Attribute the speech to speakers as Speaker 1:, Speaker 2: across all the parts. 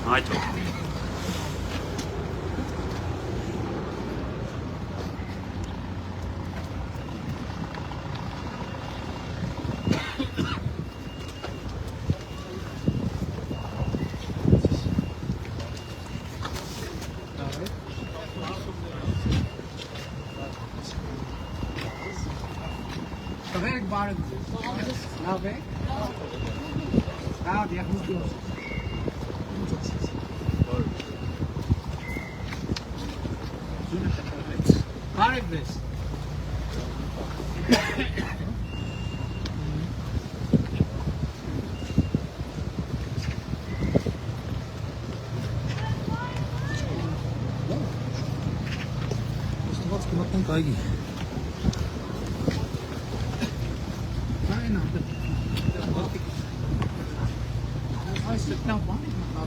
Speaker 1: Այդ
Speaker 2: Werk waren nou weg. Nou, die echt moet doen. Waar ik best.
Speaker 3: Wat kan kijken?
Speaker 2: Waar is het? Nou weg. Waar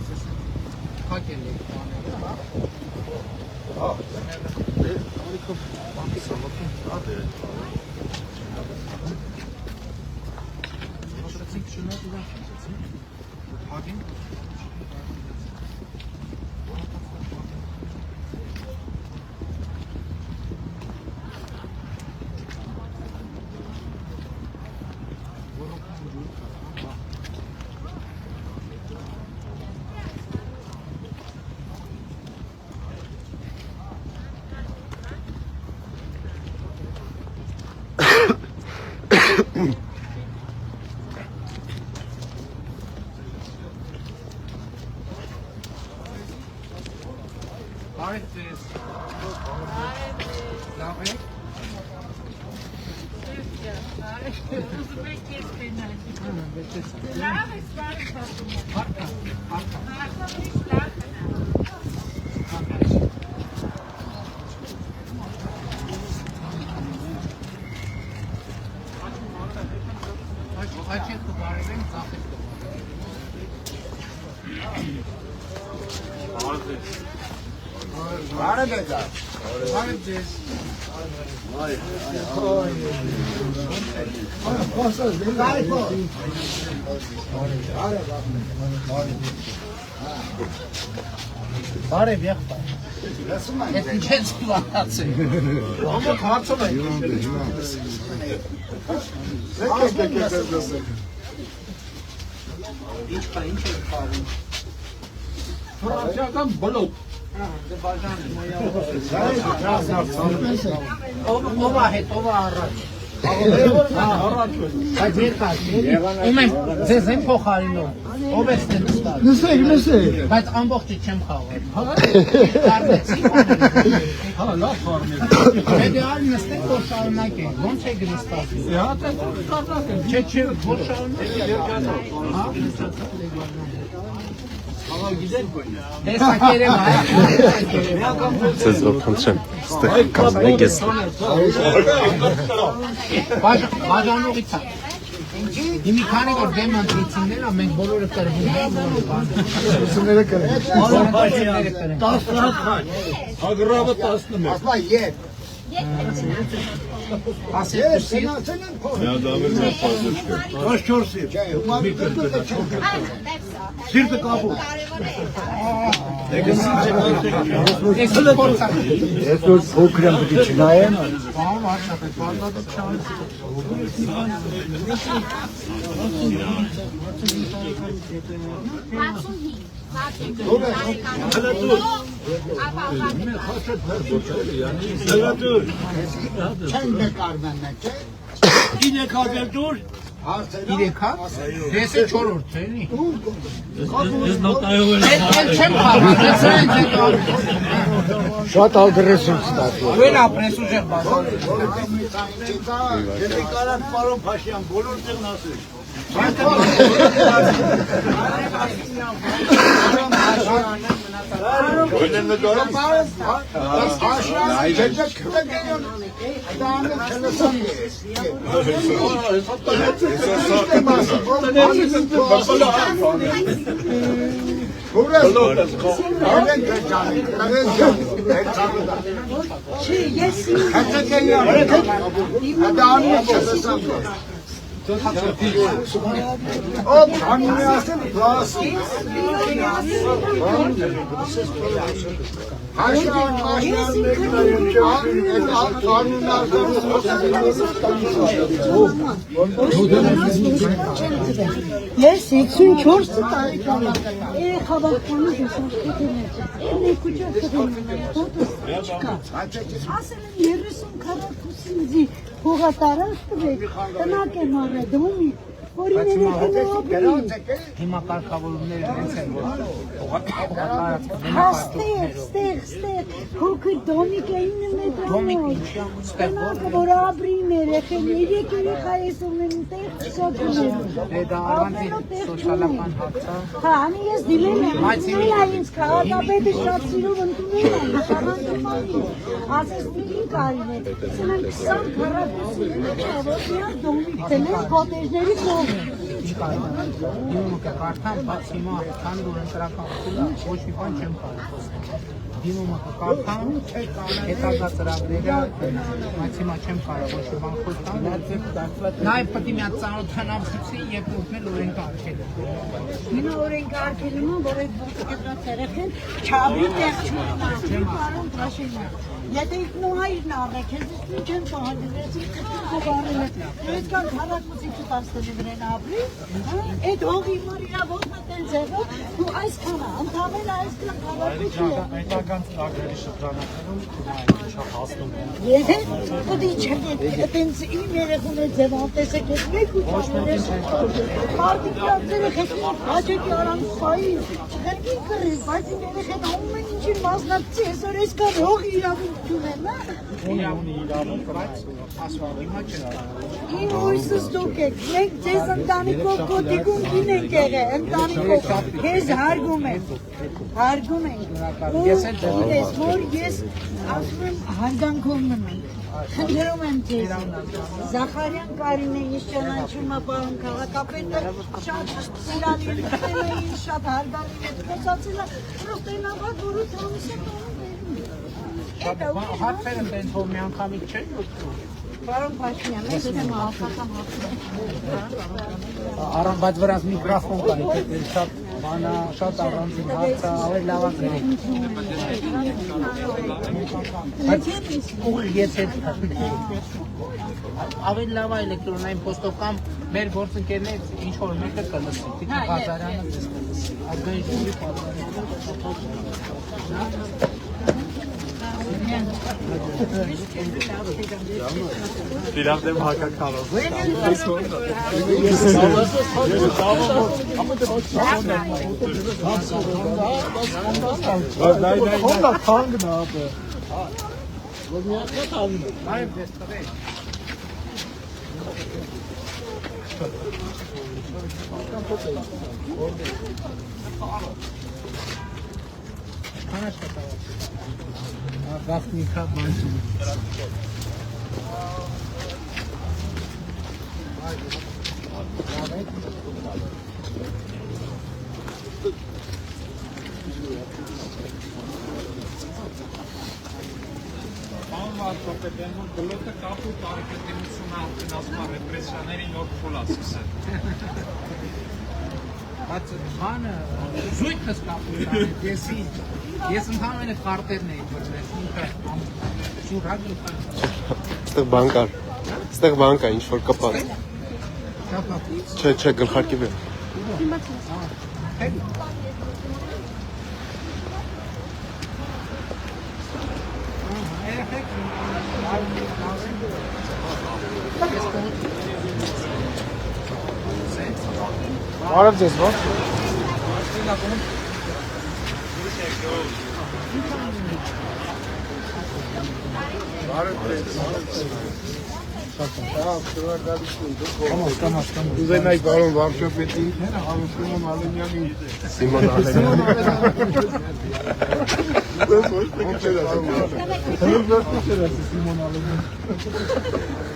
Speaker 2: is het? Waar is het? Բարև եղբայր։ Այդ ինչ ես վարացել։ Ամոք հարցում եք։ Ինչ կա, ինչ եք խաղում։ Ֆրանսիական բլոկ։ Ով է հետ, ով է առաջ։ Այդ երկար։ Ում եմ, ձեզ եմ փոխարինում։ Ով ես նստած։ Նստեք։ Բայց ամբողջը չեմ խաղալ։ Կարդեցի։ Հա, լավ խառնել։ Դե նստեք, որ շարունակեք։ Ոնց եք նստած։ Հա, դա կարտակեմ։ Չէ, որ շարունակեք։ Հա, նստած լեգալն։ Տեսակերեմ հայ։
Speaker 4: Ձեզ ողջույն։ Ստեղ կազմեք ես։
Speaker 2: Բաժանողից է։ Հիմի քանի որ դեմ ընտրություններ ա, մենք բոլորը կրվում ենք։ Ընտրությունները կրենք։ 10 հատ։ Ագրավը 11։ Ասա ետ։ Ասեցի։ Ոչ 4-ը։ Սիրտը կապու։ Ես որ փոքր եմ պիտի չնայեմ։ Բան արշապետ, բանտը չանց։ Չեն նկարվեն մեկ է։ Ինչ եք հատել դուր։ 3 հատ։ Ես 4-րդ էլի։ Ես նոտայով եմ։ Ես չեմ խաղալ, ես այն չեմ խաղալ։ Շատ ագրեսիվ ստացվում։ Ուրել ապրեսու չեմ բազում։ Եթե կարան պարոն Փաշյան բոլոր տեղն ասեք։ Գոլեն նկարում։
Speaker 1: Ես 64 տարեկան եմ, խավականի դեսանքետին եմ, ներկուճա տղին եմ, ասել եմ 30 քառակուսին զի հողատարաշ տվեք, տնակ եմ առեդոմի, որին են
Speaker 2: Հիմա կարգավորումները հենց են, որ
Speaker 1: Ստեղ, հոգր դոմիկ է 9 մետրանոց, տնակը, որ ապրիմ երեխեն, 3 երեխա ես ունեմ, տեղ չսակուներ,
Speaker 2: դա առանձին սոցիալական հարց է։
Speaker 1: հա, անի ես դիմել եմ, ընդունել է ինձ քաղաքապետը շատ սիրով ընդունել է, նախանանցումանի, ասես միկին կարին է, սնեմ 20 քառակուսին է, որ միակ դոմիկ տնեն կոտեժների կողմ։
Speaker 2: Դիմումը կկարդամ, բայց հիմա քանի որ ընտրական փուլը ոչ մի բան չեմ կարող։ Դիմումը կկարդամ, հետագա ծրագրերը, բայց հիմա չեմ կարող ոչ մի բան խոստալ։ Նաև պետք է մի հատ ծանոթանամ ցույցի եւ ուզնել օրենքարկել։
Speaker 1: Հիմա օրենքարկելում են, որ այդ ոսկեդրած երեխեն չաբրի տեղ չունենա, պարոն Փաշինյան։ Եթե նոհայրն առեք, ես ինչ եմ պահանջեցի, կողարել է, այդքան քառակուսի չտասնի վրեն ապրի, այդ հողի մար իրավողը տենց եղը, ու այսքան է, ընդամենը այսքան քառակուսի է։
Speaker 3: Պետական ծրագրերի շրջանակներում շատ հասնում են։
Speaker 1: Եթե պտի չգեք, տենց իմ երեխուն է ձևանտեսեք ես մեկ ու չաներ մարդիկ երեխեք հաճեկի արանցային, չգերգին կրես, բայց իմ երեխեն ամեն ինչին մասնակցի, այսօր այսքան հողի իրավունք չունեմ,
Speaker 2: Ունի իրավունք, բայց ասվա հիմա չեն կարող։
Speaker 1: Իմ հույսս դուք եք, մենք ձեզ ընտանիքով կոտիկունքին ենք եղել, ընտանիքով, քեզ հարգում ենք, ու գիտես, որ ես ասում եմ հարգանքով մնանք, խնդրում եմ ձեզ, Զախարյան Կարինը ես ճանաչում եմ պարոն քաղաքապետը, շատ սիրալի էին, շատ հարգալի հետ խոսացել է, պրոստենաբար որուց ամիս է
Speaker 2: Հարցերը տենց որ մի անգամից չեն լուծում։
Speaker 1: Պարոն Փաշինյան, մենք դեմ հաղթական
Speaker 2: Առան, բայց վրաց միկրոֆոն կանի, թե շատ բանա, շատ առանձին հարցը, ավելի լավ գրեք։ Բայց ուղիղ ես հետ ավելի լավ էլեկտրոնային պոստով կամ մեր գործընկերներից ինչ-որ մեկը կլսի, Տիկին Ղազարյանը ձեզ կլսի, ազգային ժողովի պատվարանը։
Speaker 3: Դիրավ դեմ հակակարով։ Հոնდა թանգն ապը։
Speaker 2: Այո, դες տղեկ։ Քանա շտավ։ Գախնիկա բանջի։
Speaker 3: Պետերբուրգ գլոկը կապու տարեկետինությունը ապնասմա ռեպրեսիաների նոր փուլ ասկսել։
Speaker 2: Բայց բանը զույգս կապուր ես ընդհանրապես քարտերն էի բռնել ինքը շուրհագը
Speaker 4: Ստեղ բան կա, ինչ որ կպած։ Չէ, գլխարկի վրա։
Speaker 3: Արև ձեզ ո՞ր։
Speaker 5: Ուզենայի պարոն վարչապետի, Սիմոն Ալենյանի։
Speaker 4: Սիմոն Ալենյանի։
Speaker 3: Սիմոն Ալենյանի։
Speaker 4: Սիմոն Ալենյանի։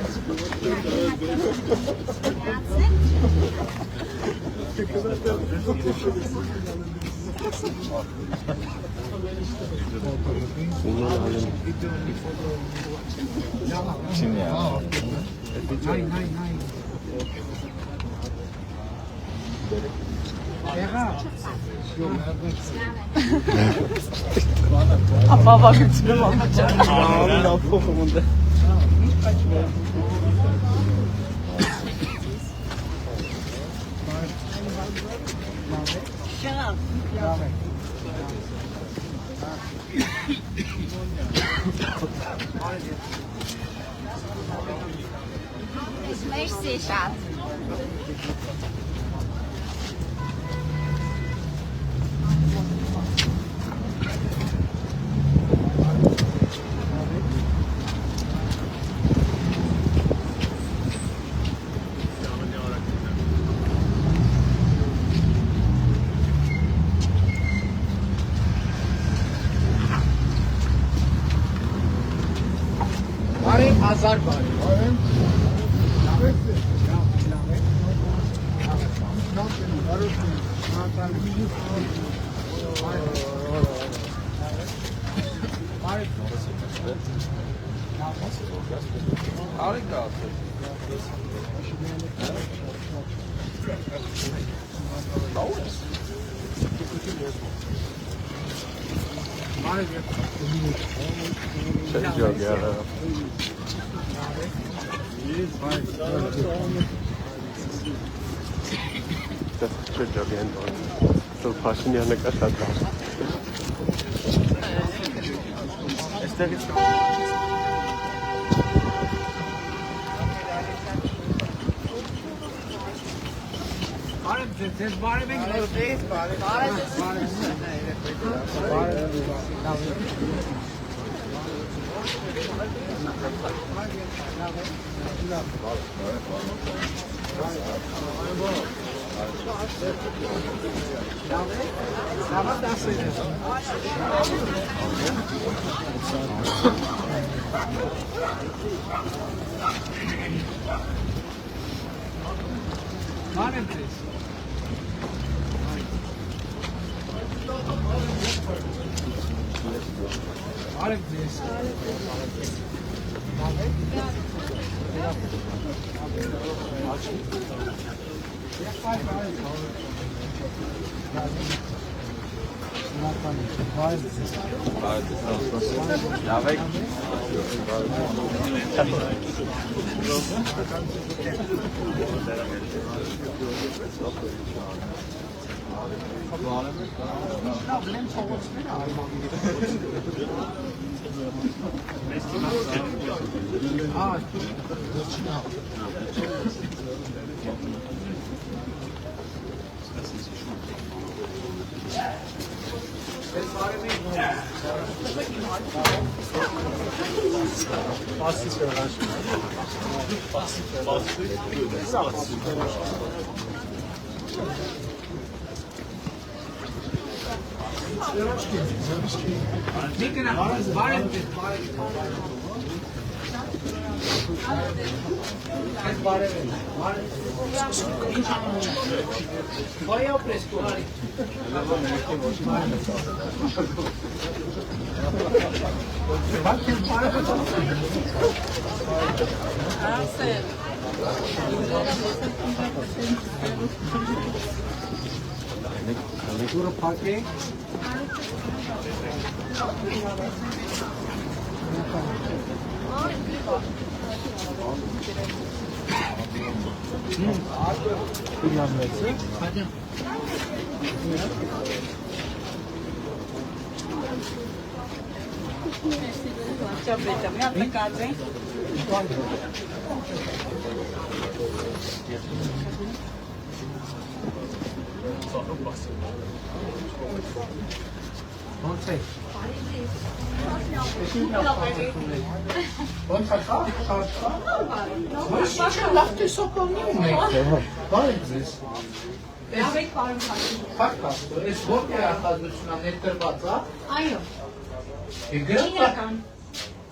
Speaker 2: Նայ
Speaker 1: Ապավակությունում ամաչար։
Speaker 5: լավ փոխում ունդ։
Speaker 6: Merci, chat.
Speaker 2: Բարի, հազար բարի։
Speaker 4: Çok ya. Çok yani. Çok Paşinyan'a kadar.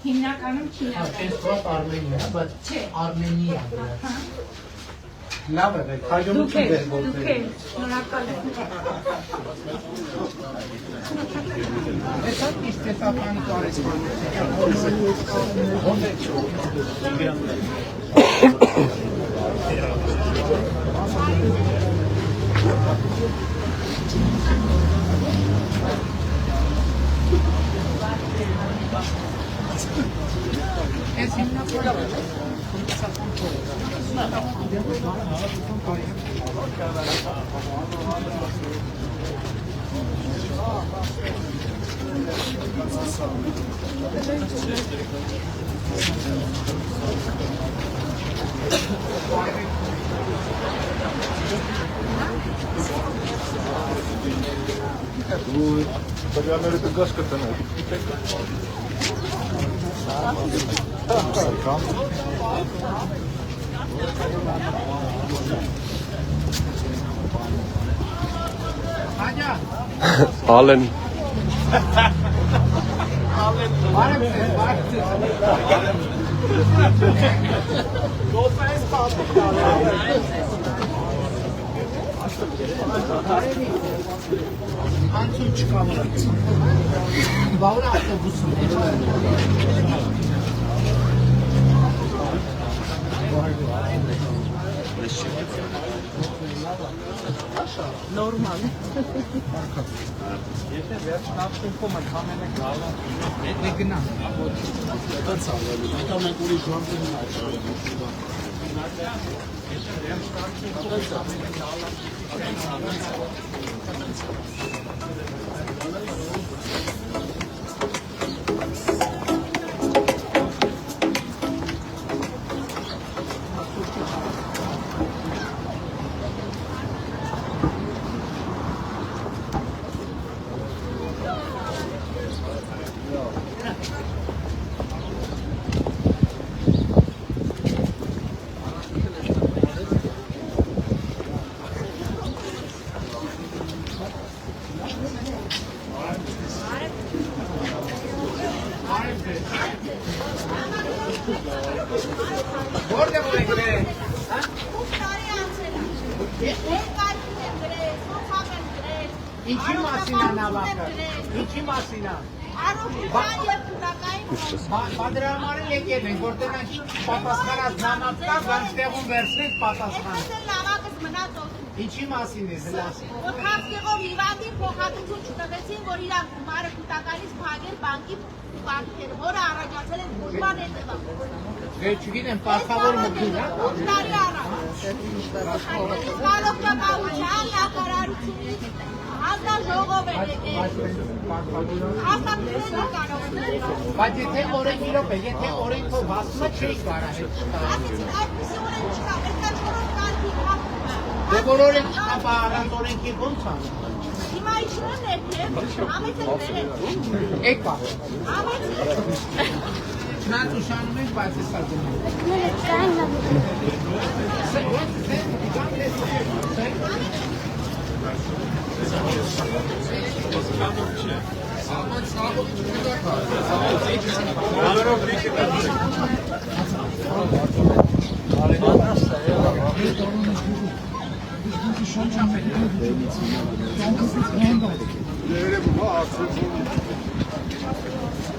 Speaker 6: Հիմնականում Չինական։
Speaker 2: Արմենիա։ Լավ է, հաջողություն դեր գործել։
Speaker 6: Շնորհակալ եմ։
Speaker 2: Այսա իստեսականի կարեսպանություն։
Speaker 4: Տվյալները կգաս կտնեք։ Ալեն։
Speaker 2: Անցու չկա մրած։ Բավրա ավտոբուսում է։
Speaker 6: Նորմալ է։
Speaker 3: Եթե վերջնացումը քամենը գալա,
Speaker 2: Դե գնա։ Դա մենք ուրիշ ժամ կնա։ Որտե՞ղ եք գրել։ Ինչի մասին է նավակը։ Ինչի մասին է։ Բادرամարը եկել են, որտեղ պատասխանած նամակ կա, գանց տեղում վերցնենք պատասխան։ Ինչի մասին է զլասի։
Speaker 7: Ոթախտեղով հիվանդին փոխհատուցում չտվեցին, որ իրանք գումարը կուտականից փակել բանկի պարտքեր, որը առաջացել են բուժման հետևանքով։
Speaker 2: Դե չգիտեմ, պարտավոր մտքին, հա։
Speaker 7: 8 տարի առաջ։ Կալոկտակավության նախարարությունից հանձնաժողով են եկել։ Հաստատություններ կարող են։
Speaker 2: Բայց եթե օրենքի րոպե, եթե օրենքով հասնը չի կարա հետ չտա։
Speaker 7: Այդպիսի օրենք չկա, այդքան չորոք կարգի հապում է։
Speaker 2: Դե որ օրենք չկա, բա առանց օրենքի ո՞նց ան։
Speaker 7: Հիմա իջնեն ներքև, ամեց են վերել։
Speaker 2: Եկա։
Speaker 7: Ամեց են։
Speaker 2: Չնանց ուշանում ենք, բայց էսա գնում։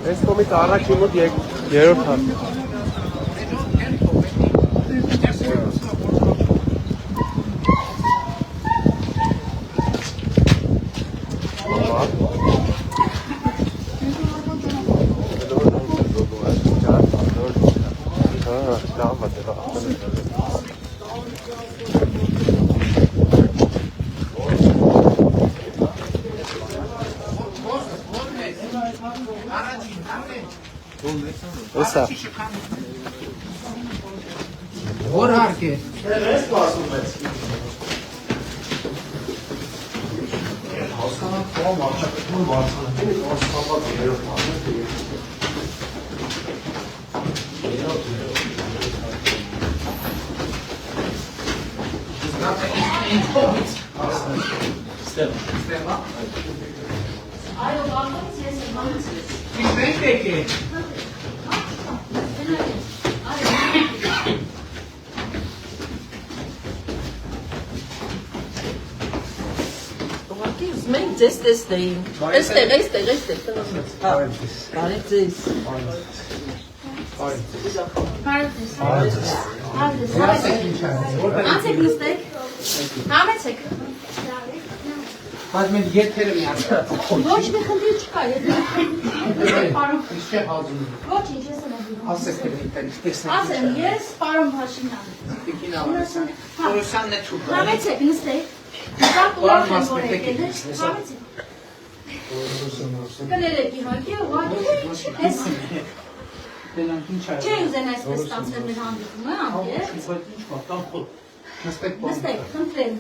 Speaker 4: Այս կողմից առաջին մոտ երրորդ հարկ։ Ոսա։
Speaker 2: Որ հարկ է։
Speaker 6: Մենք ձեզ տեսնեինք։ Այստեղ։ Հա, բարև ձեզ։
Speaker 7: Անցեք նստեք։ Համեցեք։
Speaker 2: Բայց մենք եթերը միացած։
Speaker 7: Ոչ մի խնդիր չկա, եթե պարոն։
Speaker 2: Ինչ չէ հազում։
Speaker 7: Ոչինչ, ես եմ ադում։
Speaker 2: Ասեք թե տեսնենք։
Speaker 7: Ասեմ, ես պարոն Փաշինյան։
Speaker 2: Տիկին ավասան։ Որոսյանն է չուկա։
Speaker 7: Համեցեք նստեք։ Դա
Speaker 2: Պարոն
Speaker 7: կուլակ եմ որ
Speaker 2: Մասպետեկի,
Speaker 7: եկել է։
Speaker 2: լսա։
Speaker 7: Համեցեք։ Կներեք իհարկե, ուղղակի ես
Speaker 2: Դրանք ինչ է։
Speaker 7: չէի ուզեն այսպես ստացվել մեր հանդիպումը, անկեղծ։
Speaker 2: Ինչ կա, կամ խոտ։ Նստեք բան։
Speaker 7: Նստեք, խնդրեմ։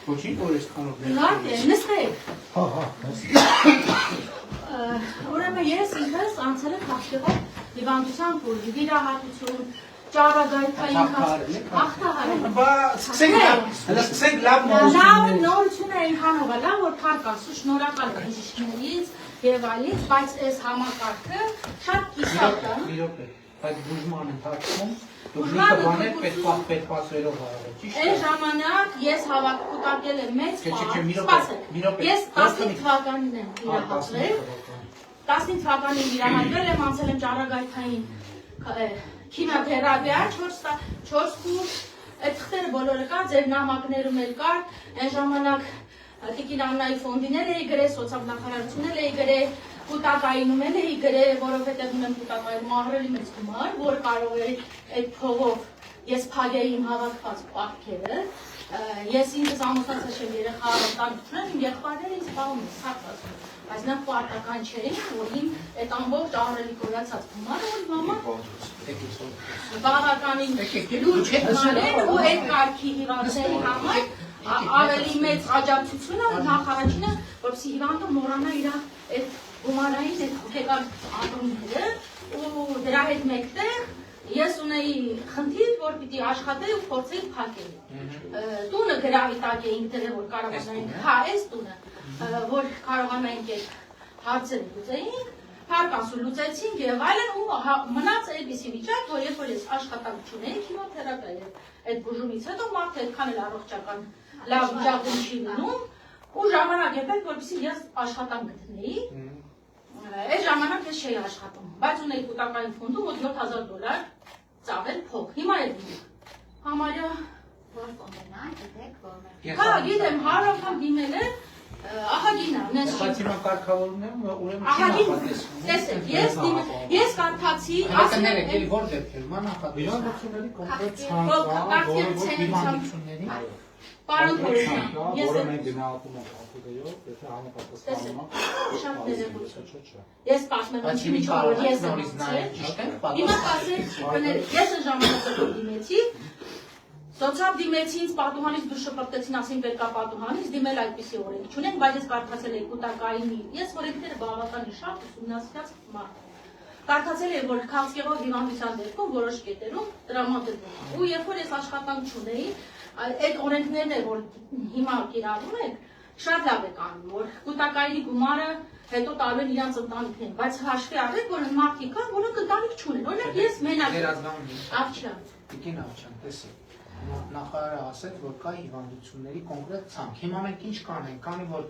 Speaker 2: Ոչինչ որ ես քանով։
Speaker 7: Իհարկե, նստեք։
Speaker 2: Հա։
Speaker 7: Ուրեմն ես ինքս անցել եմ Խաչկեղով հիվանդության փուլ, վիրահատություն, ճարագայթային ախտահարել։
Speaker 2: Բա սկսենք լավ
Speaker 7: Լավ նորություն է ինքանով, լավ որ փառք ասու, շնորհակալ եմ բժիշկներից եւ այլից, բայց այս համակարգը շատ կիսատ է։
Speaker 2: Իրոք է, բայց բուժման ընթացքում դուք լիքը բաներ պետք պատվերով արել, ճիշտ է։
Speaker 7: Այս ժամանակ ես կուտակել եմ մեծ պահ, ես 15 թվականին եմ վիրահատվել, 15 թվականին վիրահատվել եմ, անցել եմ ճարագայթային քիմիոթերապիա 4 կուրս, այդ թղթերը բոլորը կա, ձեր նամակներում էլ կար, այն ժամանակ Տիկին Աննայի ֆոնդին էլ էի գրել, սոցիալ-նախարարություն էլ էի գրել, կուտակայինում էլ էի գրել, որովհետև ունեմ կուտակայինում ահռելի մեծ գումար, որ կարող է այդ փողով ես փակեի իմ հավաքված պարտքերը, ես ինքս ամուսնացած եմ երեխա ընտանիքն եմ, իմ եղբայրները ինձ սպառում են, սաղ բայց նա պարտական չէին, որ իմ այդ ամբողջ ահռելի կորացած գումարը, որ մամա բավականին լուրջ հետմանեն ու այդ կարգի հիվանդների համար ավելի մեծ աջակցությունը նախ առաջինը, որպեսզի հիվանդը մոռանա իր այդ գումարային այդ հոգեկան անդամները ու դրա հետ մեկտեղ ես ունեի խնդիր, որ պիտի աշխատեի ու փորձեի փակել։ Տունը գրավի տակ էինք դրել, որ կարողանայինք, հա, այս տունը, որ կարողանայինք այդ հարցերը լուծեինք, փառք ասու լուծեցինք եւ այլն ու մնաց այդպիսի վիճակ, որ երբ որ ես աշխատանք չունեի քիմիոթերապիա եւ այդ բուժումից հետո մարդը այդքան էլ առողջական լավ վիճակում չի լինում ու ժամանակ եկել, որպեսզի ես աշխատանք գտնեի, այդ ժամանակ ես չէի աշխատում, բայց ունեի կուտակային ֆոնդում մոտ $7,000 ծավալ փող, հիմա էլ դիմում, համարյա որ կոմենան, գիտեք, որ հա, գիտեմ, հարավան դիմել է, ահագինա, նես
Speaker 2: բայց հիմա կարգավորումն եմ, ուրեմն չի նախատեսվում։
Speaker 7: Տեսեք, ես կարդացի,
Speaker 2: Ակներեք, էլի որ դեպքեր, ման նախատեսվում։ Հիվանդությունների կոնկրետ ցանկ, որը հիվանդությունների
Speaker 7: Պարոն Թորոսյան, ես
Speaker 3: որը մենք գնահատում ենք ապուտեյով, եթե համապատասխանում է,
Speaker 7: շատ ներողություն։ Ես պատմեմ, ինչի միջով որ ես եմ անցել։ Հիմա կասեք, ես այն ժամանակը դիմեցի, սոցիալ դիմեցի, ինձ պատուհանից դուրս շպրտեցին, ասին պետք է պատուհանից դիմել այդպիսի օրենք չունենք, բայց ես կարդացել էի կուտակայինի, ես օրենքները բավականին շատ ուսումնասիրած մարդ եմ։ Կարդացել եմ, որ Խաչկեղով հիվանդության դեպքում որոշ կետերում տրամադրվում է։ Ու երբ որ ես աշխատանք չունեի, այդ օրենքներն էլ, որ հիմա կիրառում եք, շատ լավ եք անում, որ կուտակայինի գումարը հետո տալու են իրանց ընտանիքներին, բայց հաշվի առեք, որ մարդիկ կան, որոնք ընտանիք չունեն։ Օրինակ ես մենակ Ավչյան։
Speaker 2: Տիկին Ավչյան, տեսեք, նախարարը ասեց, որ կա հիվանդությունների կոնկրետ ցանկ։ Հիմա մենք ինչ կանենք, քանի որ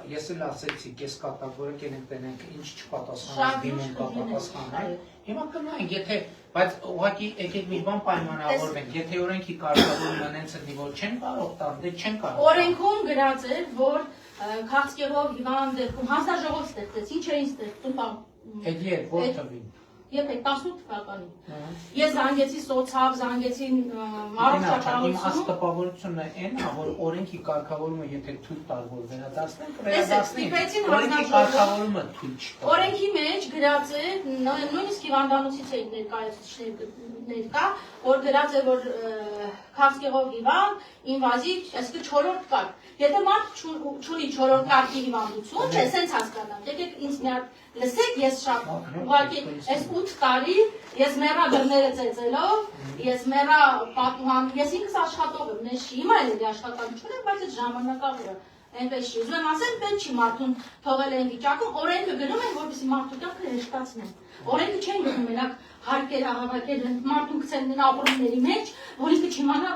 Speaker 2: ես էլ ասեցի, կես կատագորը կենենք տենենք, ինչ չպատասխանենք, դիմում կապատասխանենք, հիմա կնայենք, եթե, բայց ուղղակի եկեք մի բան պայմանավորվենք, եթե օրենքի կարգավորումը նենց լինի, որ չեն կարող տան, դե չեն կարող։
Speaker 7: Օրենքում գրած էր, որ Խաչկեղով հիվանդ դեպքում հանձնաժողով ստեղծեց, ինչ էին ստեղծում,
Speaker 2: Էդի էր, որ թվին։
Speaker 7: Եփեք 18 թվականին։ Ես զանգեցի սոցիալ, զանգեցի առողջապահություն։
Speaker 2: Իմ աստապավորությունը այն է, որ օրենքի կարգավորումը եթե թույլ տար, որ վերադասնենք, վերադասնենք։ Օրենքի կարգավորումը թույլ չկա։
Speaker 7: Օրենքի մեջ գրած է, նույնիսկ հիվանդանոցից էին ներկայացուցիչներ կա, որ գրած է, որ Խաչկեղով հիվանդ, ինվազիվ, այսինքն 4-րդ կարգ։ Եթե մարդ չունի 4-րդ կարգի հիվանդություն, չէ, սենց հասկանամ։ Եկեք ինձ մի հատ լսեք, ես շատ ուղղակի այս 8 տարի ես մեռա դռները ծեծելով, ես մեռա պատուհան, ես ինքս աշխատող եմ, ես հիմա էլ աշխատանք չունեմ, բայց այդ ժամանակավորը այնպես չի։ Ուզում եմ ասել, պետք չի մարդուն թողել այն վիճակում, օրենքը գնում են, որպեսզի մարդու կյանքը հեշտացնեն։ Օրենքը չեն գնում մենակ հարկեր հավաքել, մարդուն գցեն նրա ապրումների մեջ, որ ինքը չիմանա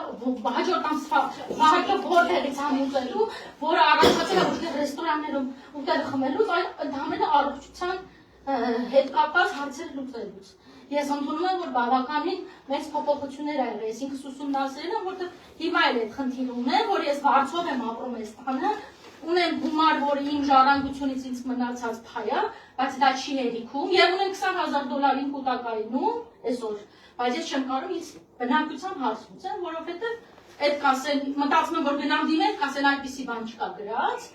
Speaker 7: հաջորդ ամսվա վարկը որտեղից համուծելու, որը առաջացել է ոչ թե ռեստորաններում ուտել խմելուց, այլ ընդհանրապես առողջության հետ կապված հարցեր լուծելուց։ Ես ընդունում եմ, որ բավականին մեծ փոփոխություններ ա եղել, ես ինքս ուսումնասիրել եմ, որտեղ հիմա էլ այդ խնդիրը ունեմ, որ ես վարձով եմ ապրում այս տանը, ունեմ գումար, որը իմ ժառանգությունից ինձ մնացած փայ է, բայց դա չի հերիքում, եւ ունեմ $20,000 կուտակայինում այսօր, բայց ես չեմ կարող ինձ բնակության հարց լուծեմ, որովհետեւ այդ կասեն, մտածում եմ, որ գնամ դիմել, կասեն այդպիսի բան չկա գրած,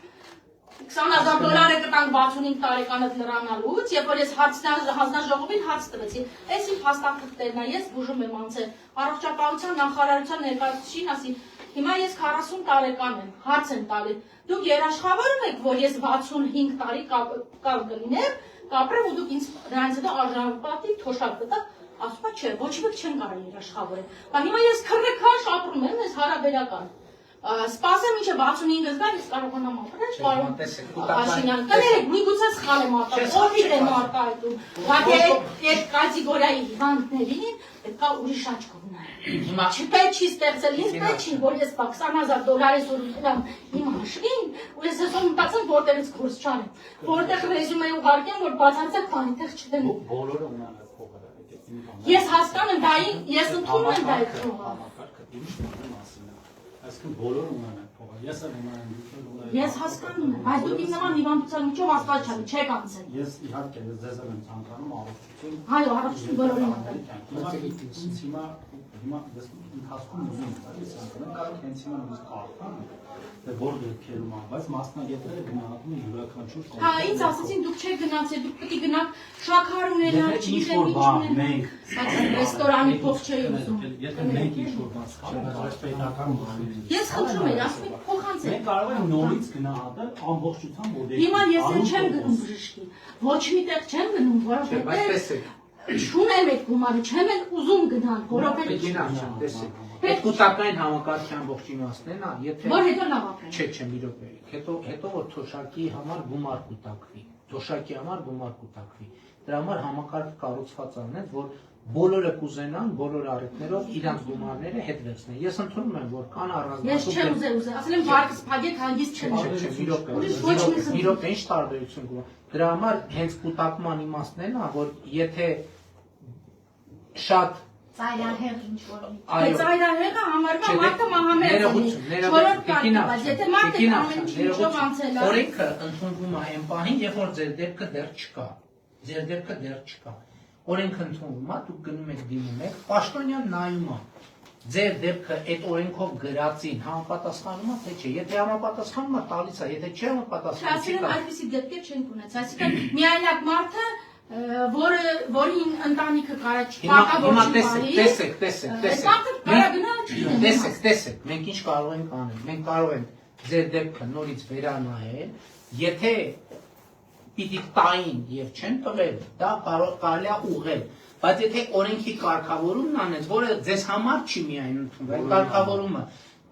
Speaker 7: $20,000 կտանք 65 տարեկանդ լրանալուց, երբ որ ես հանձնաժողովին հարց տվեցի, այս իմ փաստաթղթերն է, ես բուժում եմ անցել, առողջապահության նախարարության ներկայացուցիչին ասի, հիմա ես 40 տարեկան եմ, հարց եմ տալի, դուք երաշխավորում եք, որ ես 65 տարի կալ կլինեմ, կապրեմ ու դուք ինձ դրանից հետո արժանապատիվ թոշակ կտաք, ասում է չէ, ոչ ոք չեն կարող երաշխավորել, բայց հիմա ես քրեքաշ ապրում եմ, ես հարաբերական Սպասեմ ինչ է 65-ը զգան, ես կարողանամ ապրել, պարոն Աշինյան, կներեք, միգուցե սխալ եմ արտահայտում, օդիր եմ արտահայտում, բայց այդ կատեգորիայի հիվանդներին պետք է ուրիշ աչքով նայել։ Չպետք չի ստեղծել, ինձ պետք չի, որ ես $20,000 սորում իմ հաշվին, ու ես ասում մտածեմ որտեղից կուրս չանեմ, որտեղ ռեզյումե ուղարկեմ, որ բացարձակ բանի տեղ չդեմ։
Speaker 3: Բոլորը ունենալ փողը։
Speaker 7: Ես հասկանում եմ, ես ընդունում եմ դա այդ փողը։
Speaker 3: Այսինքն բոլորը ունենան փողը։ Ես եմ ունենալու։
Speaker 7: Ես հասկանում եմ, բայց դուք իմ նման հիվանդության միջով աստված չանի, չեք անցել։
Speaker 3: Ես իհարկե ձեզ եմ ցանկանում առողջություն։
Speaker 7: Այո, առողջություն բոլորին
Speaker 3: Հիմա ընթացքում ուզում եմ տալիս, կարող հենց հիմա նույնիսկ կարողան, թե որ դեպքերում ան, բայց մասնագետները գնահատում են յուրաքանչյուր կողմ։
Speaker 7: Հա, ինձ ասացին դուք չեք գնացել, դուք պետք է գնաք շաքարուները,
Speaker 3: ինչ-որ բան մենք
Speaker 7: ռեստորանի փող չէի ուզում։
Speaker 3: Եթե մենք ինչ-որ բան սխալենք, պետական բան։
Speaker 7: Ես խնդրում եմ, ասում եք փոխանցեք։
Speaker 3: Մենք կարող ենք նորից գնահատել ամբողջությամբ որ
Speaker 7: Հիմա ես էլ չեմ գնում բժշկի, ոչ միտեղ չեմ գնում, որովհետև չունեմ այդ գումարը, չեմ էլ ուզում գնալ, որովհետև
Speaker 2: Այդ կուտակային համակարգի ամբողջ իմաստն է, եթե
Speaker 7: որ հետո լավ ապրեն։
Speaker 2: Չէ, մի րոպե։ Հետո որ թոշակի համար գումար կուտակվի, թոշակի համար գումար կուտակվի։ Դրա համար համակարգը կառուցված անեն, որ բոլորը կուզենան, բոլոր առիթներով իրանց գումարները հետ վերցնեն։ Ես ընդունում եմ, որ կան
Speaker 7: Ես չեմ ուզել, ասել եմ վարկս փակեք, հանգիստ չեմ։
Speaker 2: Մի րոպե, ինչ տարբերություն կա։ Դրա համար հենց կուտակման իմաստն է, որ եթե շատ
Speaker 7: Ծայրահեղ ինչ-որ։ Բայց ծայրահեղը համարվում է մարդը մահամերձ։ Չորրորդ կարգի, բայց եթե մարդը ամեն ինչով անցել է։
Speaker 2: Օրենքը ընդունվում է այն պահին, երբ որ ձեր դեպքը դեռ չկա։ Ձեր դեպքը դեռ չկա։ Օրենքը ընդունվում է, դուք գնում եք դիմում եք, պաշտոնյան նայում է։ Ձեր դեպքը այդ օրենքով գրածին համապատասխանում է, թե չէ։ Եթե համապատասխանում է, տալիս է, եթե չի համապատասխանում, չի տալիս։
Speaker 7: Այսպիսի դեպքեր չեն ունեցել։ Այսինքն միայնակ մարդը որին ընտանիքը կարա չպակա որ
Speaker 2: տեսեք, մենք ինչ կարող ենք անել, մենք կարող ենք ձեր դեպքը նորից վերանայել, եթե պիտի տային եւ չեն տվել, դա կարելի է ուղղել, բայց եթե օրենքի կարգավորումն անեց, որը ձեզ համար չի միայն ընդունվել, կարգավորումը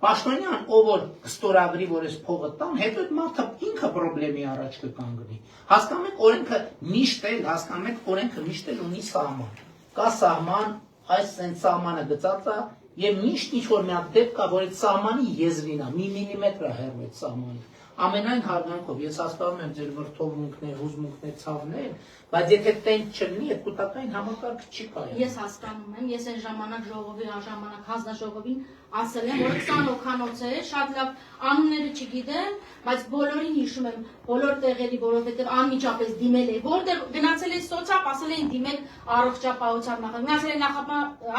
Speaker 2: Պաշտոնյան, ով որ կստորագրի, որ ես փողը տամ, հետո այդ մարդը ինքը պրոբլեմի առաջ կկանգնի։ Հասկանում եք, օրենքը միշտ էլ, հասկանում եք, օրենքը միշտ էլ ունի սահման։ Կա սահման, այս sense սահմանը գծած է, եւ միշտ ինչ որ մի հատ դեպք կա, որ այդ սահմանի եզրին է, մի միլիմետր է հեռու այդ սահմանը։ Ամենայն հարգանքով ես հասկանում եմ ձեր վրթովմունքներ, հուզմունքներ, ցավներ, բայց եթե տենց չլինի, այդ կուտակային համակարգը չի կայանում։
Speaker 7: Ես հասկանում եմ, ես այն ժամանակ ժողովի ժամանակ հանձնաժողովին ասել եմ, որ 20 հոգանոց է, շատ լավ անունները չգիտեմ, բայց բոլորին հիշում եմ, բոլոր տեղերի, որովհետև անմիջապես դիմել է, որտեղ գնացել է սոցիալ, ասել էին դիմել առողջապահության նախարար, գնացել են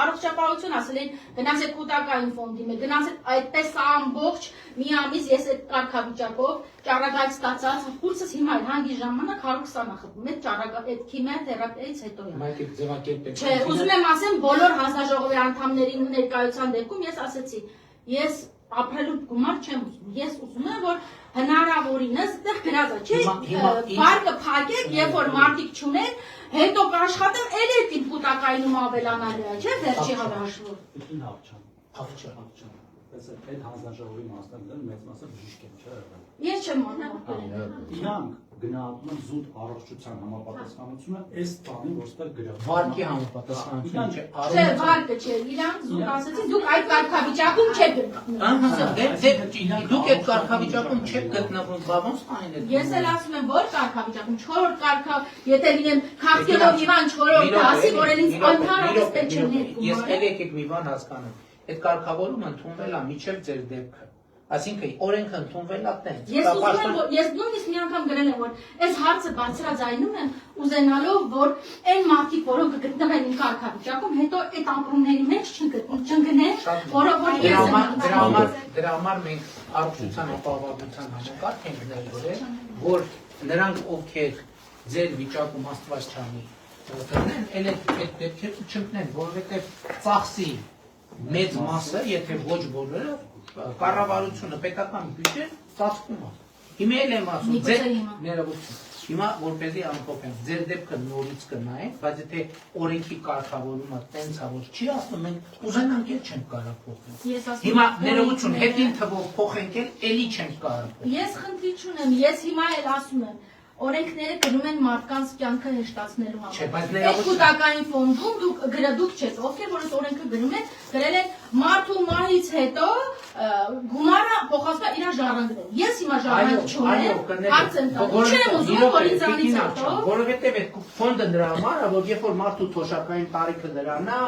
Speaker 7: առողջապահություն, ասել էին գնացել կուտակային ֆոնդ դիմել, գնացել այդպես ամբողջ մի ամիս ես այդ կարգավիճակով ճառագայթ ստացած, կուրսս հիմա հանգի ժամանակ 120 խփում, այդ ճառագայթ այդ քիմիոթերապիայից հետո է։
Speaker 2: Մայք ձևակերպեք։
Speaker 7: Չէ, ուզում եմ ասեմ բոլոր հանձնաժողովի անդամների ներկայության դեպքում ես ասեցի, ես ապրելու գումար չեմ ուզում։ Ես ուզում եմ, որ հնարավորինս այդտեղ գրած է, չէ՞, վարկը փակեք, երբ որ մարդիկ չունեն, հետո կաշխատեմ, էլ այդ կուտակայինում ավելանալու է, չէ՞, վերջի հավաշվոր։
Speaker 3: Ինչ աղջան։ Այդ հանձնաժողովի մասնակցները մեծ մասը բժիշկ են, չէ՞։
Speaker 7: Ես չեմ անում։
Speaker 3: Իրանք գնահատում են զուտ առողջության համապատասխանությունը այս բանին, որ ստեղ գրած է։
Speaker 2: Վարկի համապատասխանությունը չէ,
Speaker 7: Չէ, վարկը չէ, իրանք զուտ ասեցին, դուք այդ կարգավիճակում չեք գտնվում։
Speaker 2: Դուք այդ կարգավիճակում չեք գտնվում, բա ոնց տային եք։
Speaker 7: Ես էլ ասում եմ, որ կարգավիճակում 4-րդ կարգա, եթե լինեմ քաղցկեղով հիվանդ 4-րդ դասի, որ էլ ինձ ընդհանրապես պետք չէ ներկում։
Speaker 2: Ես էլ եկեք մի բան հասկանամ։ Այդ կարգավորումը ընդունվել է միջև ձեր դեպքը։ Այսինքն օրենքը ընդունվել է տենց։
Speaker 7: Ես ուզում եմ, ես նույնիսկ մի անգամ գրել եմ, որ այս հարցը բարձրաձայնում եմ, ուզենալով, որ այն մարդիկ, որոնք գտնվել են կարգավիճակում, հետո այդ ապրումների մեջ չընկնեն, որովհետև ես եմ
Speaker 2: դրա համար մենք առողջության ապահովության համակարգ ենք ներդրել, որ նրանք ովքեր ձեր վիճակում Աստված չանի, էլ այդ դեպքերը չընկնեն, որովհետև ծախսի մեծ մասը, եթե ոչ բոլորը, կառավարությունը պետական բյուջեն ծախսում է։ Հիմա էլ եմ ասում, ձեր ներողություն։ Հիմա որպեսզի ամփոփեմ, ձեր դեպքը նորից կնայենք, բայց եթե օրենքի կարգավորումը տենց է, որ չի ասում, մենք ուզենանք էլ չենք կարող փոխել։ Հիմա ներողություն, հետին թվով փոխենք էլ, էլի չենք կարող փոխել։
Speaker 7: Ես խնդիր չունեմ, ես հիմա էլ ասում եմ, օրենքները գրում են մարդկանց կյանքը հեշտացնելու համար։ Այդ կուտակային ֆոնդում դուք չես, ովքեր որ այս օրենքը գրում են, գրել են մարդու մահից հետո գումարը փոխածվա իր ժառանգներ։ Ես հիմա ժառանգ չունեմ, հարց եմ տալու, չեմ ուզում, որ ինձանից հետո,
Speaker 2: որովհետև այդ ֆոնդը նրա համար է, որ երբ որ մարդու թոշակային տարիքը դրան է,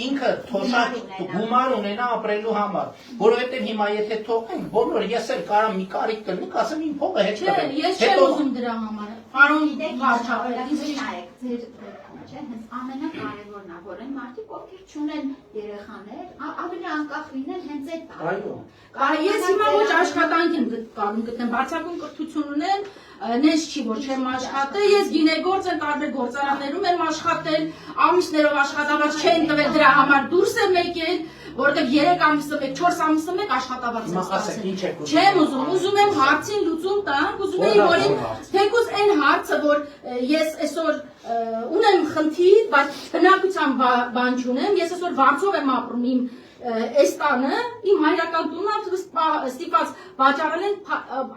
Speaker 2: ինքը թոշակ գումար ունենա ապրելու համար, որովհետև հիմա եթե թողենք, բոլորը ես էլ կարամ մի կարիք կլինի, ասեմ իմ փողը հետ կրեմ։
Speaker 7: Ես չեմ ուզում դրա համար։ Պարոն վարչապետ,
Speaker 8: ինձ նայեք, ձեր դեպքում չէ, հենց ամենակարևորն է, որ այն մարդիկ, ովքեր չունեն երեխաներ, ավելի անկախ լինեն հենց այդ տարիքում։
Speaker 7: Ես հիմա ոչ աշխատանք եմ կարում գտնեմ, բարձրակում կրթություն ունեմ, նես չի, որ չեմ աշխատել, ես գինեգործ եմ, տարբեր գործարաններում եմ աշխատել, ամիսներով աշխատավարձ չեն տվել, դրա համար դուրս եմ եկել, որովհետև 3 ամիսը մեկ, 4 ամիսը մեկ աշխատավարձ եմ ստացել։ Չեմ ուզում եմ հարցին լուծում տանք, ուզում էի, որ թեկուզ այն հարցը, որ ես այսօր ունեմ խնդիր, բայց բնակության բան չունեմ, ես այսօր վարձով եմ ապրում իմ այս տանը, իմ հայրական տունը ստիպված վաճառել են,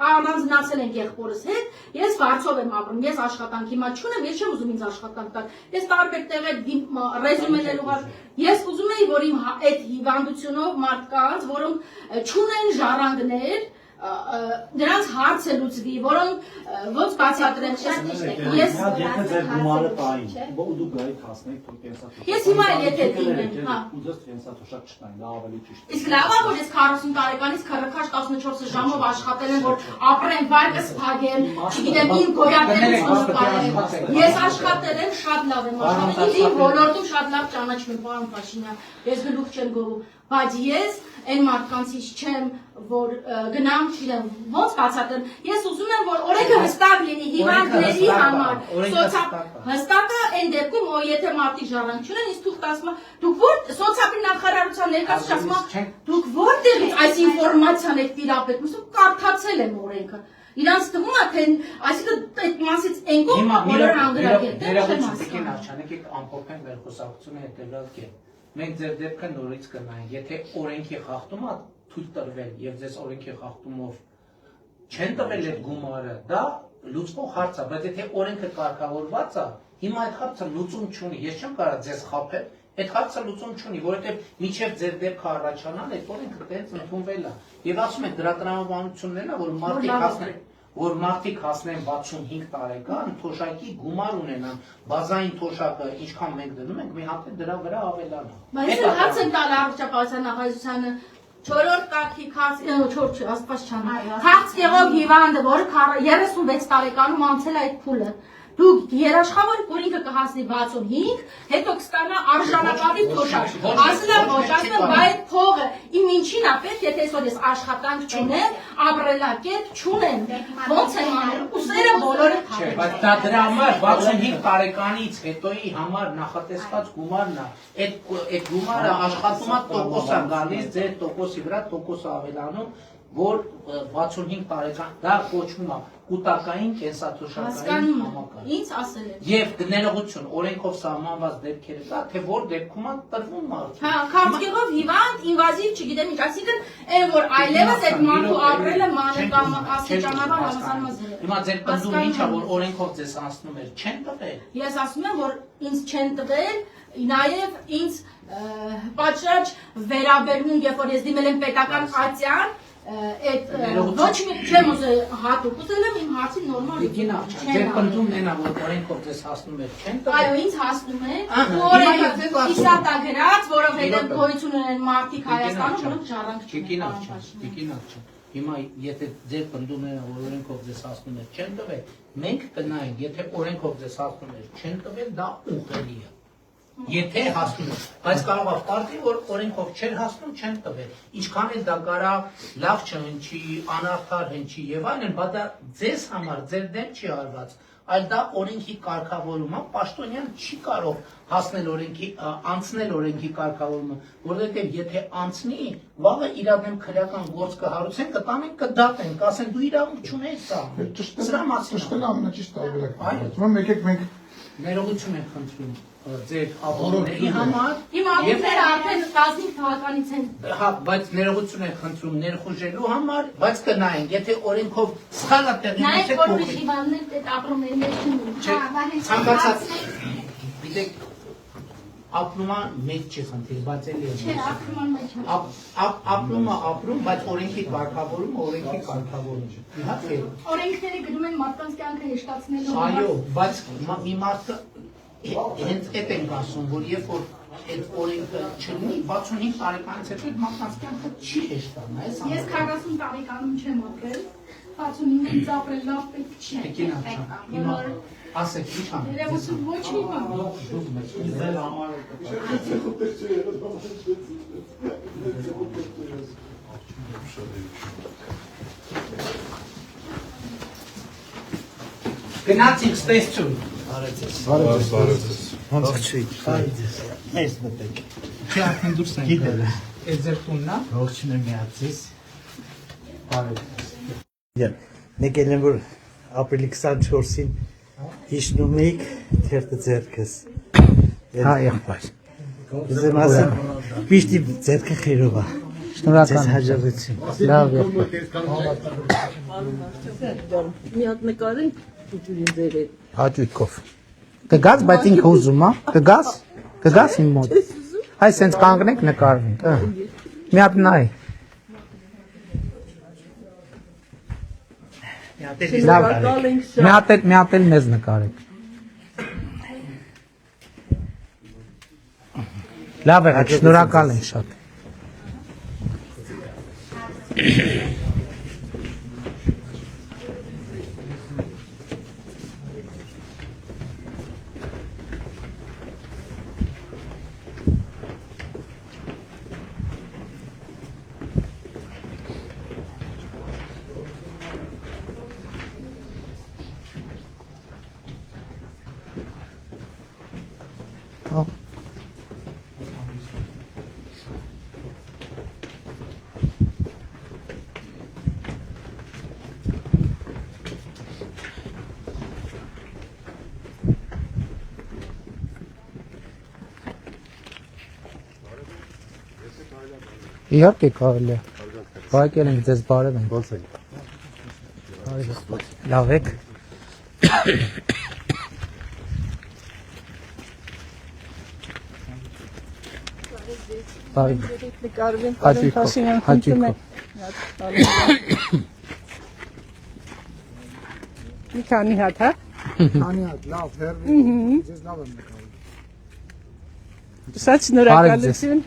Speaker 7: առանձնացել են եղբորս հետ, ես վարձով եմ ապրում, ես աշխատանք հիմա չունեմ, ես չեմ ուզում ինձ աշխատանք տալ, ես տարբեր տեղեր ռեզումենելու ես ուզում էի, որ իմ այդ հիվանդությունով մարդկանց, որոնք չունեն ժառանգներ, նրանց հարցը լուծվի, որոնք ոնց բացատրեմ, ես
Speaker 3: ձեր գումարը տային, դու գայիք հասնեք, թող կենսաթոշակ։
Speaker 7: Ես հիմա էլ եթե դիմեմ, հա։
Speaker 3: Ուզես կենսաթոշակ չտային, դա ավելի ճիշտ է։
Speaker 7: Իսկ լավ է, որ ես 40 տարեկանից քրքաշ 14 ժամով աշխատել եմ, որ ապրեմ, վարկս փակեմ, չգիտեմ, իմ գոյատելությունը բարեմ։ Ես աշխատել եմ, շատ լավ եմ աշխատել, իմ ոլորտում շատ լավ ճանաչում եմ, պարոն Փաշինյան, ես գլուխ չեմ գովում, բայց ես այն մարդկանցից չեմ, որ գնամ, չգիտեմ, ոնց բացատրեմ, ես ուզում եմ, որ օրենքը հստակ լինի հիվանդների համար, հստակը այն դեպքում, եթե մարդիկ ժառանգ չունեն, ինձ թուղթ ասում է, դուք որ սոցիալի նախարարության ներկայացուցիչ ասում է, դուք որտեղից այս ինֆորմացիան եք տիրապետում, կարդացել եմ օրենքը։ Իրանց թվում է, թե այսինքն այդ մասից այն կողմը բոլորը անդրադարձել են։
Speaker 2: Եկեք ամփոփենք մեր խոսակցությունը հետևյալ կերպ։ Մենք ձեր դեպքը նորից կնայենք, եթե օրենքի խախտումը թույլ տրվել եւ ձեզ օրենքի խախտումով չեն տվել այդ գումարը, դա լուծվող հարց է, բայց եթե օրենքը կարգավորված է, հիմա այդ հարցը լուծում չունի, ես չեմ կարող ձեզ խաբել, այդ հարցը լուծում չունի, որովհետեւ մինչեւ ձեր դեպքը առաջանալ, այդ օրենքը տենց ընդունվել է։ Եվ ասում են դրա տրամաբանությունն է, որ մարդիկ հասնեն 65 տարեկան, թոշակի գումար ունենան, բազային թոշակը ինչքան մենք դնում ենք, մի հատ դրա վրա ավելանա։
Speaker 7: Բայց հարց են տալ առողջապահության նախարարությանը 4-րդ տակի աստված չանա։ Քաղցկեղով հիվանդը, որը 36 տարեկանում անցել է այդ փուլը։ Դուք երաշխավոր օրենքը կհասնի 65, հետո կստանա արժանապատիվ թոշակ։ Ասել եմ ոչ, ասել եմ, բայց փողը իմ ինչին է պետք, եթե այսօր ես աշխատանք չունեմ, ապրելակերպ չունեմ, ոնց եմ անել, ուսերը բոլորը
Speaker 2: Չէ, բայց դա դրա համար 65 տարեկանից հետոյի համար նախատեսված գումարն է։ Այդ գումարը աշխատում է տոկոս է գալիս, ձեր տոկոսի վրա տոկոս ավելանում, որ 65 տարեկան դա կոչվում է կուտակային կենսաթոշակային համակարգ։
Speaker 7: Ինձ ասել են։
Speaker 2: Եվ ներողություն, օրենքով սահմանված դեպքերը կա, թե որ դեպքում է տրվում մարդու։
Speaker 7: Հա, քաղցկեղով հիվանդ, ինվազիվ, չգիտեմ ինչ, այսինքն այն որ այլևս այդ մարդու ապրելը մանր կամ աստիճանաբար համասարված։
Speaker 2: Հիմա ձեր պնդումը ինչ է, որ օրենքով ձեզ անցնում էր, չեն տվել։
Speaker 7: Ես ասում եմ, որ ինձ չեն տվել, նաև ինձ պատշաճ վերաբերվում, երբ որ ես դիմել եմ պետական ատյան, այդ ոչ մի չեմ ուզել հատուկ ուզել եմ իմ հարցին նորմալ
Speaker 2: Տիկինա, ձեր պնդումն են, որ օրենքով ձեզ հասնում էր, չեն տվել։
Speaker 7: Այո, ինձ հասնում է, օրենքը իսատագրած, որովհետև գոյություն ունեն մարդիկ Հայաստանում, որոնք ժառանգ չունեն։
Speaker 2: Տիկինա, հիմա եթե ձեր պնդումն են, որ օրենքով ձեզ հասնում էր, չեն տվել, մենք կնայենք, եթե օրենքով ձեզ հասնում էր, չեն տվել, դա ուղղելի է։ Եթե հասնում է, բայց կարող է պարտի, որ օրենքով չեն հասնում, չեն տվել։ Ինչքան էլ դա կարա լավ չհնչի, անարդար հնչի եւ այլն, բայց դա ձեզ համար ձեր դեմ չի արված, այլ դա օրենքի կարգավորումը, պաշտոնյան չի կարող հասնել օրենքի, անցնել օրենքի կարգավորումը, որովհետեւ եթե անցնի, վաղը իր դեմ քրեական գործ կհարուցեն, կտանեն, կդատեն, կասեն դու իրավունք չունես սա։ Սրա մասին
Speaker 9: ամենաճիշտ տարբերակը։ Մենք
Speaker 2: ներողություն ենք խնդրում ձեր ապօրինների համար։
Speaker 7: Իմ ապօրինները արդեն 15 թվականից են։
Speaker 2: Հա, բայց ներողություն ենք խնդրում ներխուժելու համար, բայց կնայենք, եթե օրենքով սխալ է տեղի
Speaker 7: Նայեք, որ ուրիշ հիվանդներ այդ ապրումների մեջ չունեն։
Speaker 2: Ցանկացած գիտեք ապրումը մեծ չի խնդիր, բայց էլի է։
Speaker 7: Չէ, ապրման մեջ։
Speaker 2: Ապրումը ապրում, բայց օրենքի կարգավորումը օրենքի կարգավորում։ Իհարկե։
Speaker 7: Օրենքները գրում են մարդկանց կյանքը հեշտացնելու համար։
Speaker 2: Այո, բայց մի մարդը հենց այդ ենք ասում, որ երբ որ այդ օրենքը չլինի, 65 տարեկանից հետո այդ մարդկանց կյանքը չի հեշտանա, այս ամենը։
Speaker 7: Ես 40 տարեկանում չեմ ապրել, 65-ից ապրել լավ պետք չէ։
Speaker 2: Տիկին աղջան, հիմա ասեք ինչ ան։
Speaker 7: Երևույթ ոչ մի բան։
Speaker 2: Ձեր համար գնացինք ստեսություն։
Speaker 9: Բարեցես։
Speaker 5: Ոնց չի։
Speaker 2: Մեզ մտեք։ Չի արդեն դուրս ենք գիտել։ Այս ձեր տունն է։
Speaker 5: Ողջույն եմ միացես։
Speaker 2: Բարեցես։
Speaker 5: Մեկ էլ եմ որ ապրիլի 24-ին հիշնում եք թերթը ձեռքս։
Speaker 2: Հա, եղբայր։
Speaker 5: Ուզեմ ասեմ, միշտ ձեռքը խիրով է։ Շնորհակալ հաջողություն։
Speaker 2: Լավ եղբայր։
Speaker 6: Մի հատ նկարենք ուջուրին ձեր հետ։
Speaker 2: Հաճույքով։ Կգաս, բայց ինքը ուզում է։ Կգաս։ Կգաս իմ մոտ։ Այ սենց կանգնենք նկարվենք։ Մի հատ նայ։
Speaker 6: Շնորհակալ ենք շատ։
Speaker 2: Մի հատ էլ մեզ նկարեք։ Լավ եղեք, շնորհակալ ենք շատ։ Իհարկե կարելի է։ Բայկել ենք ձեզ բարև ենք։
Speaker 9: Ոնց է։
Speaker 2: Լավ եք։ Բարև։
Speaker 6: Նկարվենք,
Speaker 2: Հաճույքով։
Speaker 6: մի քանի հատ, հա։
Speaker 9: Քանի հատ, լավ, հերվի։ Ձեզ լավ եմ նկարում։
Speaker 6: Շատ շնորհակալություն։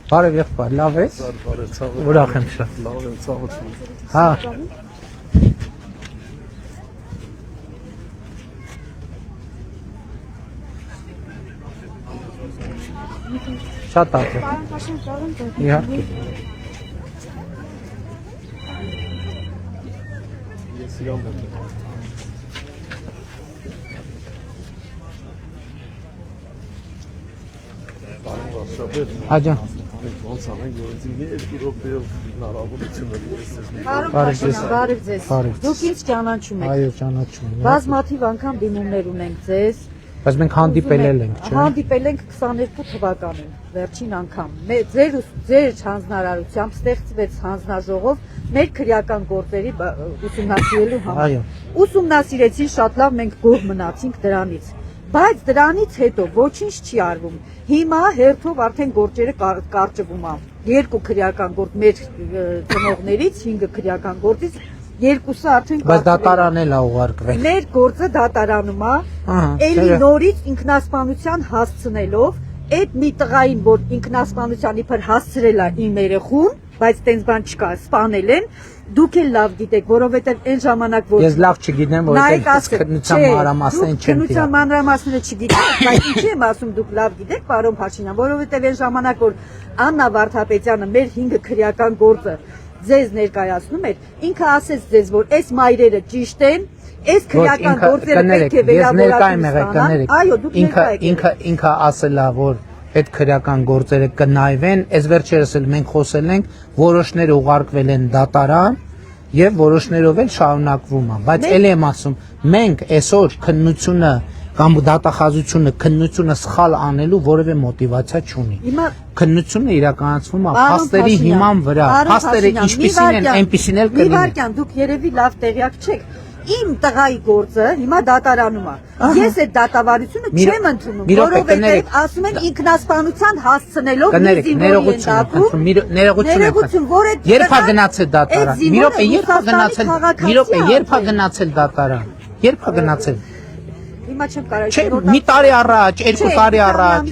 Speaker 2: Բարև եղբայր, լավ ես։ Ուրախ եմ շատ։
Speaker 9: Լավ եմ, ցավություն։
Speaker 2: Հա։ Շատ աղջիկ։ Իհարկե։
Speaker 9: Ես իրան եմ։
Speaker 2: Աջան։
Speaker 9: Ոնց անենք, որ ինձ երկու րոպեով հնարավորություն ունի ես
Speaker 2: Բարև ձեզ։
Speaker 10: Բարև ձեզ։
Speaker 2: Բարև
Speaker 10: Դուք ինձ ճանաչում եք։
Speaker 2: Այո, ճանաչում եմ։
Speaker 10: Բազմաթիվ անգամ դիմումներ ունենք ձեզ։
Speaker 2: Բայց մենք հանդիպել ենք, չէ՞։
Speaker 10: Հանդիպել ենք 22 թվականին, վերջին անգամ։ Ձեր հանձնարարությամբ ստեղծվեց հանձնաժողով մեր քրեական գործերի ուսումնասիրելու համար։
Speaker 2: Այո։
Speaker 10: Ուսումնասիրեցին շատ լավ, մենք գոհ մնացինք դրանից։ Բայց դրանից հետո ոչինչ չի արվում։ Հիմա հերթով արդեն գործերը կարճվում է։ Երկու քրեական գործ մեր ծնողներից, 5 քրեական գործից երկուսը արդեն
Speaker 2: Բայց դատարանել է ուղարկվել։
Speaker 10: Մեր գործը դատարանում է, էլի նորից ինքնասպանության հասցնելով այդ մի տղային, որ ինքնասպանության իբր հասցրել է իմ երեխուն, բայց տենց բան չկա, սպանել են։ Դուք էլ լավ գիտեք, որովհետև այն ժամանակ որ
Speaker 2: Ես լավ չգիտեմ, որովհետև քննության մանրամասներին չեմ տիրապետում։
Speaker 10: Քննության մանրամասները չգիտեք, բայց ինչի եմ ասում դուք լավ գիտեք, պարոն Փաշինյան, որովհետև այն ժամանակ որ Աննա Վարդապետյանը մեր 5 քրեական գործը ձեզ ներկայացնում էր, ինքը ասեց ձեզ, որ այս մայրերը ճիշտ են, այս քրեական գործերը պետք է վերավորակում ստանան։ Այո, դուք ներկա եք։
Speaker 2: Ինքը ասել է, որ այդ քրեական գործերը կնայվեն, այս վերջերս էլ մենք խոսել ենք, որոշները ուղարկվել են դատարան եւ որոշներով էլ շարունակվում է, բայց ելի եմ ասում, մենք այսօր քննությունը կամ դատախազությունը քննությունը սխալ անելու որևէ մոտիվացիա չունի։ Քննությունը իրականացվում է փաստերի հիման վրա, փաստերը ինչպիսին են, այնպիսին էլ կլինեն։
Speaker 10: Իվարկյան, դուք երևի լավ տեղյակ չեք։ Իմ տղայի գործը հիմա դատարանում է։ Ես այդ դատավարությունը չեմ ընդունում, որովհետև ասում են ինքնասպանության հասցնելով
Speaker 2: ներողություն, երբ է գնացել դատարան։ Մի րոպե, երբ է գնացել դատարան։ Երբ է գնացել։
Speaker 10: Հիմա չեմ կարող։
Speaker 2: Մի տարի առաջ, 2 տարի առաջ։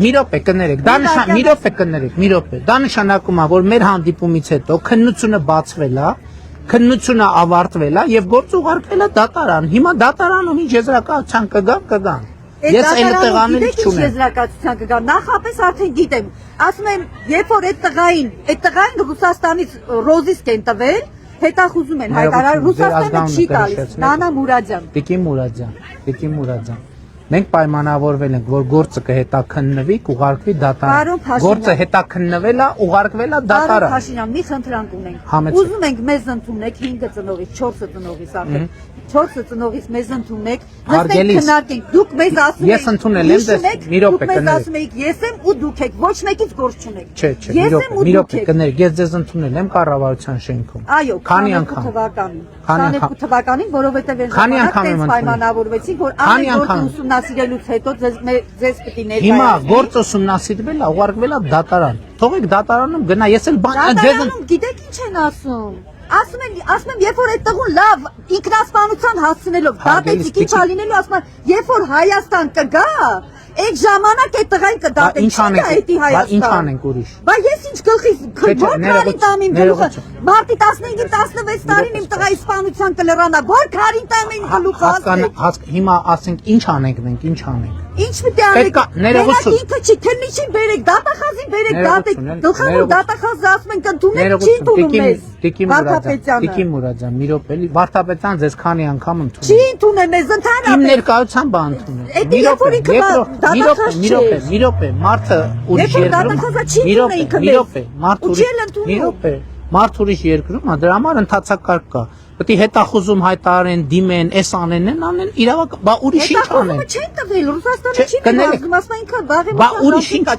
Speaker 2: Մի րոպե կներեք, մի րոպե։ Դա նշանակում է, որ մեր հանդիպումից հետո քննությունը բացվել է, քննությունը ավարտվել է եւ գործը ուղարկվել է դատարան։ Հիմա դատարանում ինչ եզրակացության կգան։ Ես այն տեղանել չունեմ։
Speaker 10: Եզրակացության կգան։ Նախապես արդեն գիտեմ։ Ասում եմ, երբ որ այդ տղային Ռուսաստանից ռոզիսկ են տվել, հետախուզում են հայտարարել, Ռուսաստանը չի տալիս։ Նանա Մուրադյան։
Speaker 2: Տիկի Մուրադյան։ Մենք պայմանավորվել ենք, որ գործը կհետաքննվի, կուղարկվի դատարան։ Գործը հետաքննվել է, ուղարկվել է դատարան։
Speaker 10: Պարոն Փաշինյան, մի խնդրանք ունենք։ Ուզում ենք մեզ ընդունեք 5 ծնողից, 4 ծնողից արդեն։ 4 ծնողից մեզ ընդունեք, նստենք քննարկենք։ Դուք մեզ ասում եք։
Speaker 2: Ես ընդունել եմ, մի րոպե կներեք։
Speaker 10: Դուք մեզ ասում եք, ես եմ ու դուք եք, ոչ մեկից գործ չունեք։
Speaker 2: Չէ, մի րոպե կներեք, ես ձեզ ընդունել եմ կառավարության շենքում։
Speaker 10: Այո, քանի անգամ։ 22 թվականին, որովհետև այն ժամանակ տենց պայմանավորվեցինք, որ ամեն գործ ուսումնասիրելուց հետո ձեզ պիտի ներկայացնի։
Speaker 2: Հիմա գործ ուսումնասիրվել է, ուղարկվել է դատարան։ Թողեք դատարանում գնա, ես էլ
Speaker 10: դատարանում գիտեք ինչ են ասում։ Ասում եմ, երբ որ այդ տղուն լավ ինքնասպանության հասցնելով դատեցիք, ինչ ալինելու ասում եմ, երբ որ Հայաստան կգա, այդ ժամանակ այդ տղային կդատեն, չի դա էդի Հայաստան։
Speaker 2: Ինչ անենք ուրիշ։
Speaker 10: Բա ես ինչ գլխիս քարին տամ իմ գլուխը։ Մարտի 15-ին 16 տարին իմ տղայի սպանության կլրանա, որ քարին տամ իմ գլուխը ասեք։
Speaker 2: Հիմա ասենք ինչ անենք մենք, ինչ անենք։
Speaker 10: Ինչ պիտի անենք։ Ներողություն։ Ինքը չի, քննիչին բերեք, դատախազին բերեք, դատեք։ Գլխավոր դատախազը ասում են ընդունել, չի ընդունում մեզ։
Speaker 2: Տիկի Մուրադյան, մի րոպե, Վարդապետյան ձեզ քանի անգամ ընդունել։
Speaker 10: Չի ընդունել մեզ ընդհանրապես։
Speaker 2: Իմ ներկայությամբ բա ընդունել։ Մի րոպե, մարդը ուրիշ երկրում, մարդ ուրիշ երկրում, դրա համար ընթացակարգ կա։ Պետք է հետախուզում հայտարարեն, դիմեն, էս անեն, իրավական, բա ուրիշ ինչ անեն։
Speaker 10: Հետախուզումը չեն տվել, Ռուսաստանը չի նվազում, ասում ինքը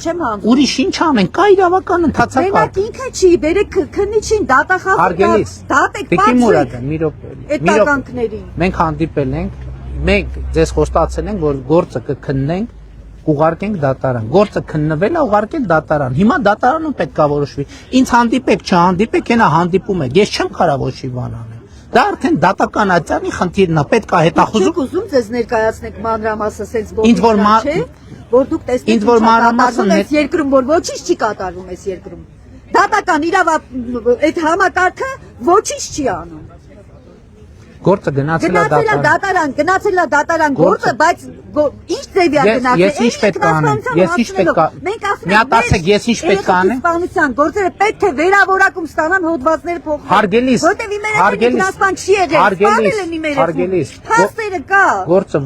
Speaker 2: ուրիշ ինչ անեն, կա իրավական ընթացակարգ։
Speaker 10: Մենակ ինքը չի, բերեք քննիչին, դատախազը, դատեք,
Speaker 2: բացեք։ Մի րոպե։
Speaker 10: Հետականքներին։
Speaker 2: Մենք հանդիպել ենք, մենք ձեզ խոստացել ենք, որ գործը կքննենք, կուղարկենք դատարան։ Գործը քննվել է, ուղարկել դատարան։ Հիմա դատարանում պետք է որոշվի։ Ինձ հանդիպեք, չհանդիպեք, ենա հանդիպում եք։ Ես չեմ կարող ոչի բան անել։ Դա արդեն դատական ատյանի խնդիրն է, պետք է հետախուզում։
Speaker 10: Դուք ուզում ձեզ ներկայացնեք մանրամասը sense բողոքան, չէ՞, որ դուք տեսնեք
Speaker 2: ինչ կատարվում
Speaker 10: է երկրում, որ ոչինչ չի կատարվում այս երկրում։ Դատական այդ համակարգը ոչինչ չի անում։
Speaker 2: Գործը գնացել է
Speaker 10: դատարան գործը, բայց ինչ ձևի է գնացել։
Speaker 2: Ես ինչ պետք է անեմ։ Ես ինչ պետք է։ Միատացեք, ես ինչ պետք է անեմ։
Speaker 10: Սպանության գործերը պետք է վերավորակում ստանան հոդվածները փոխել։
Speaker 2: Հարգելիս։
Speaker 10: Որտեւ իմերը ինքնասպան չի եղել, սպանել են իմերը։ Փաստերը կա։
Speaker 2: Գործը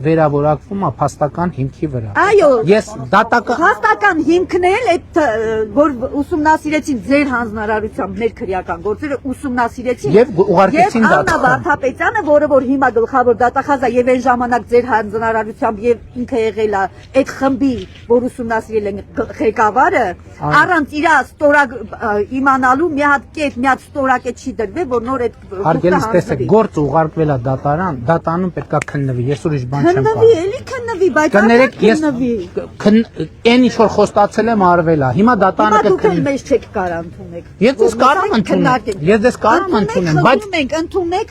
Speaker 2: վերավորակվում է փաստական հիմքի վրա։
Speaker 10: Այո։
Speaker 2: Ես դատական
Speaker 10: փաստական հիմքն էլ այդ որ ուսումնասիրեցին ձեր հանձնարարությամբ մեր քրեական գործերը ուսումնասիրեցին
Speaker 2: եւ ուղարկեցին դատական։
Speaker 10: Պետյանը, որը որ հիմա գլխավոր դատախազա եւ այն ժամանակ ձեր հանձնարարությամբ եւ ինքը եղել է այդ խմբի, որ ուսումնասիրել են ղեկավարը, առանց իր ստորակ իմանալու մի հատ կետ, մի հատ ստորակետ չի դրվել, որ նոր այդ
Speaker 2: հարգելիս տեսեք, գործը ուղարկվել է դատարան, դատանում պետք է քննվի, ես ուրիշ բան չեմ
Speaker 10: կարող։ Քննվի, էլի քննվի, բայց քննվի։
Speaker 2: Այն ինչ որ խոստացել եմ արվել է, հիմա դատանը
Speaker 10: կքննվի։ Մեզ չեք կարող ընդունեք։
Speaker 2: Ես ձեզ կարող եմ ընդունել, բայց
Speaker 10: ընդունեք,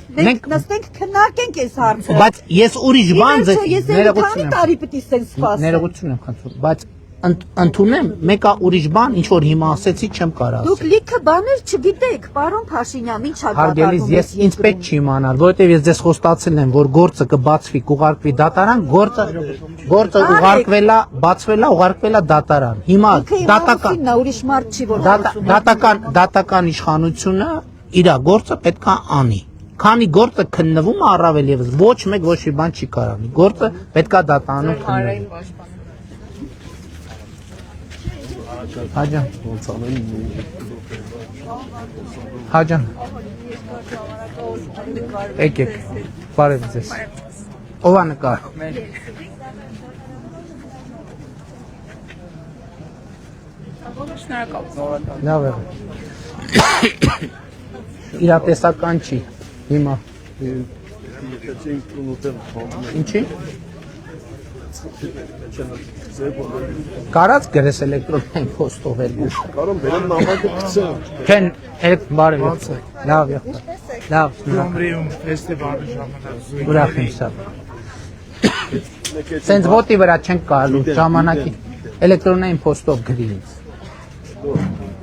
Speaker 10: նստենք քննարկենք այս հարցը։
Speaker 2: Բայց ես ուրիշ բան ձեզ
Speaker 10: ներողություն եմ։ Տարի պիտի սենց սպասեմ։
Speaker 2: Ներողություն եմ խնդրում, բայց ընդունեմ, մեկը ուրիշ բան, ինչ որ հիմա ասեցի, չեմ կարող
Speaker 10: Դուք լիքը բաներ չգիտեք, պարոն Փաշինյան, ինչա
Speaker 2: Հարգելիս, ես ինձ պետք չի իմանալ, որովհետև ես ձեզ խոստացել եմ, որ գործը կբացվի, կուղարկվի դատարան, գործը ուղարկվել է, բացվել է, ուղարկվել է դատարան։ Հիմա
Speaker 10: ուրիշ մարդ չի որ
Speaker 2: դատական իշխանությունը իր գործը պետք է անի։ Քանի գործը քննվում է առավել եւս ոչ մեկ ոչ մի բան չի կարանի։ Գործը պետք է դատարանում քննվի։ Հաջան,
Speaker 9: ոնց անեն
Speaker 2: Հաջան։ Եկեք, բարև ձեզ։ Ով է նկար։ Լավ է։ Իրատեսական չի։ Հիմա Ինչի՞։ Կարած գրես էլեկտրոնային փոստով էլ։
Speaker 9: Կարոն բերեմ նամակը գցեմ։
Speaker 2: Քեն այդ բարև։ Լավ է։ Լավ։
Speaker 11: Գյումրիում ֆեստիվալի ժամանակ
Speaker 2: Ուրախ եմ սա։ Սենց ոտի վրա չենք կարելու ժամանակի էլեկտրոնային փոստով գրի ինձ։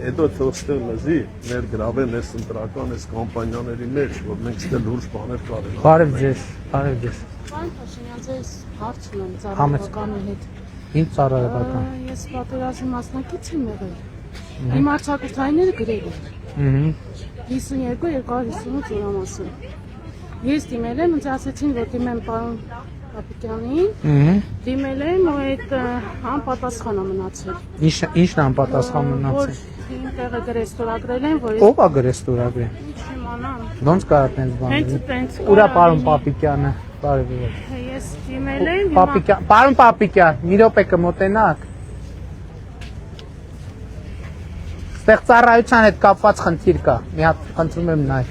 Speaker 9: Հետո թողստել լեզի ներգրավեն այս ընտրական այս կամպանիաների մեջ, որ մենք ստե լուրջ բաներ կարենք։
Speaker 2: Բարև ձեզ, բարև ձեզ։
Speaker 12: Պարոն Փաշինյան, ձեզ հարց ունեմ ծառայողականի հետ։
Speaker 2: Ինչ ծառայողական։
Speaker 12: Ես պատերազմի մասնակից եմ եղել։ Իմ արձակուրդայինները գրել են։ 52-258 օրամասը։ Ես դիմել եմ, ինձ ասեցին, որ դիմեմ պարոն Պապիկյանին։ Դիմել եմ ու այդ անպատասխան է մնացել։
Speaker 2: Ինչն անպատասխան մնացել։
Speaker 12: Իմ տեղը գրես ստորագրել են, որ
Speaker 2: Ո՞վ է գրես ստորագրել։
Speaker 12: Ինչ իմանամ։
Speaker 2: Ոնց կարա տենց բան։
Speaker 12: Հենց
Speaker 2: Ուրա պարոն Պապիկյանը, բարև։
Speaker 12: Ես դիմել եմ
Speaker 2: Պապիկյան, պարոն Պապիկյան, մի րոպե կմոտենաք։ Ստեղծարարության հետ կապված խնդիր կա։ Մի հատ խնդրում եմ նայեք։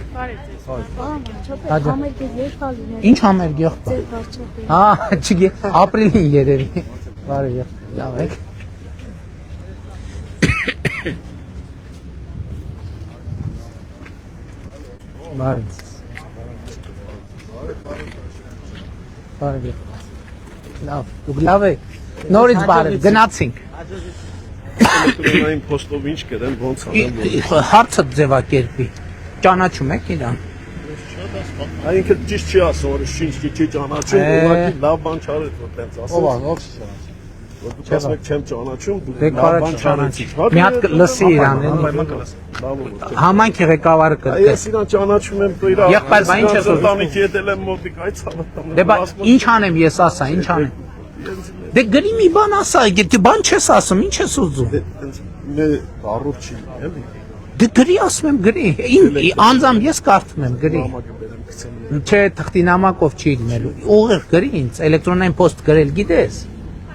Speaker 2: Ինչ համերգ եղբայր։ Հա, չգի, ապրիլին երևի։ Բարև, լավ եք։ Բարև։ Բարև։ Լավ, դուք լավ եք։ Նորից բարև, գնացինք։
Speaker 9: Էլեկտրոնային փոստով ինչ կերեն, ոնց անեն։
Speaker 2: Հարցը ձևակերպի։ Ճանաչում եք իրան։
Speaker 9: Այնինքն ճիշտ չի ասում, որ ինչ չի ճանաչում, ուղղակի լավ բան չարեց, որ տենց ասես։
Speaker 2: Ով չի
Speaker 9: Որ դուք ասում եք չեմ ճանաչում, դուք
Speaker 2: Դե
Speaker 9: լավ բան չանեցիք։
Speaker 2: Մի հատ լսի իրան, համայնքի ղեկավարը կրկես։
Speaker 9: Ես իրան ճանաչում եմ, դու իր
Speaker 2: Եղբայր, բա ինչ ես ուզում։
Speaker 9: Տանիքի ետել եմ մոտիկ այդ ցավը։
Speaker 2: Դե բա ինչ անեմ ես ասա, ինչ անեմ։ Դե գրի մի բան ասա, դե բան չես ասում, ինչ ես ուզում։
Speaker 9: Մե առողջ չի, էլի։
Speaker 2: Դե գրի ասում եմ, գրի։ Անձամբ ես կարդում եմ, գրի։ Չէ, թղթի նամակով չի լինելու։ Ուղիղ գրի ինձ, էլեկտրոնային փոստ գրել գիտես։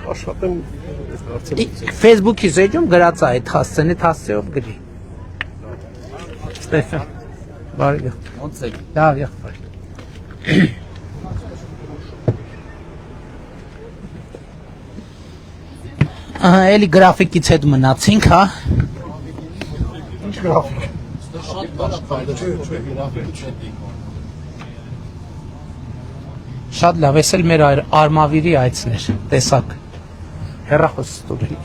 Speaker 9: Աշխատեմ
Speaker 2: Facebook-ի էջում գրած է այդ հասցեն, այդ հասցեով գրի։ Ստեփան։ Բարի։ Ոնց է։ Լավ, եղբայր։ Ահա, էլի գրաֆիկից հետ մնացինք, հա։
Speaker 11: Ինչ գրաֆիկ։
Speaker 2: Շատ լավ, էս էլ մեր արմավիրի այցն էր, տեսակ։ Հեռախոս ստորի։